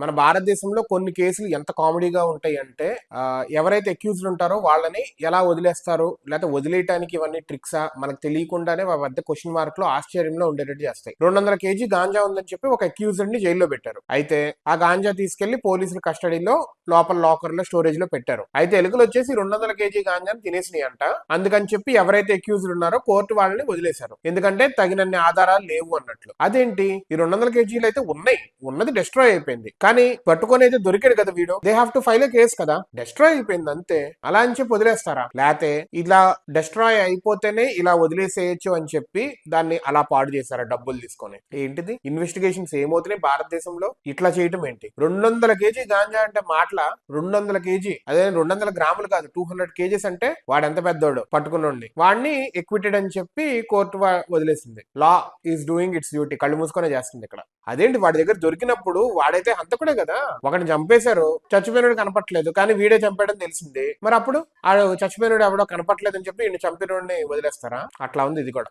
మన భారతదేశంలో కొన్ని కేసులు ఎంత కామెడీగా ఉంటాయి అంటే ఎవరైతే అక్యూజ్డ్ ఉంటారో వాళ్ళని ఎలా వదిలేస్తారు, లేకపోతే వదిలేయటానికి ఇవన్నీ ట్రిక్సా మనకు తెలియకుండానే పెద్ద క్వశ్చన్ మార్క్ లో ఆశ్చర్యంలో ఉండేటట్టు చేస్తాయి. 200 కేజీ గాంజా ఉందని చెప్పి ఒక అక్యూజ్డ్ ని జైల్లో పెట్టారు. అయితే ఆ గాంజా తీసుకెళ్లి పోలీసుల కస్టడీలో లోపల లాకర్ లో స్టోరేజ్ లో పెట్టారు. అయితే ఎలుకలు వచ్చేసి 200 కేజీ గాంజాని తినేసినాయి అంట. అందుకని చెప్పి ఎవరైతే అక్యూజ్డ్ ఉన్నారో కోర్టు వాళ్ళని వదిలేశారు, ఎందుకంటే తగినన్ని ఆధారాలు లేవు అన్నట్లు. అదేంటి, ఈ 200 కేజీలు అయితే ఉన్నాయి, ఉన్నది డిస్ట్రాయ్ అయిపోయింది, కానీ పట్టుకొని అయితే దొరికాడు కదా వీడు, they have to file A case కదా, డిస్ట్రాయ్ అయిపోయింది అంతే, అలా అని చెప్పి వదిలేస్తారా? లేతే ఇలా డిస్ట్రాయ్ అయిపోతేనే ఇలా వదిలేసేయచ్చు అని చెప్పి దాన్ని అలా పాడు చేశారా డబ్బులు తీసుకొని? ఏంటిది, ఇన్వెస్టిగేషన్స్ ఏమవుతున్నాయి భారతదేశంలో? ఇట్లా చేయటం ఏంటి? 200 కేజీ గాంజా అంటే మాటల, 200 కేజీ, అదే 200 గ్రాములు కాదు, 200 కేజీస్ అంటే వాడు ఎంత పెద్దోడు పట్టుకుని వాడిని ఎక్విటెడ్ అని చెప్పి కోర్టు వదిలేసింది. Law is doing it's duty, కళ్ళు మూసుకొనే చేస్తుంది ఇక్కడ. అదేంటి, వాడి దగ్గర దొరికినప్పుడు వాడైతే హంతకుడే కదా, ఒకటి చంపేశారు, చచ్చిపోయినోడు కనపట్లేదు, కానీ వీడే చంపాడని తెలిసింది, మరి అప్పుడు ఆ చచ్చిపోయినోడు ఎవడో కనపట్లేదని చెప్పి ఈయన చంపినోడిని వదిలేస్తారా? అట్లా ఉంది ఇది కూడా.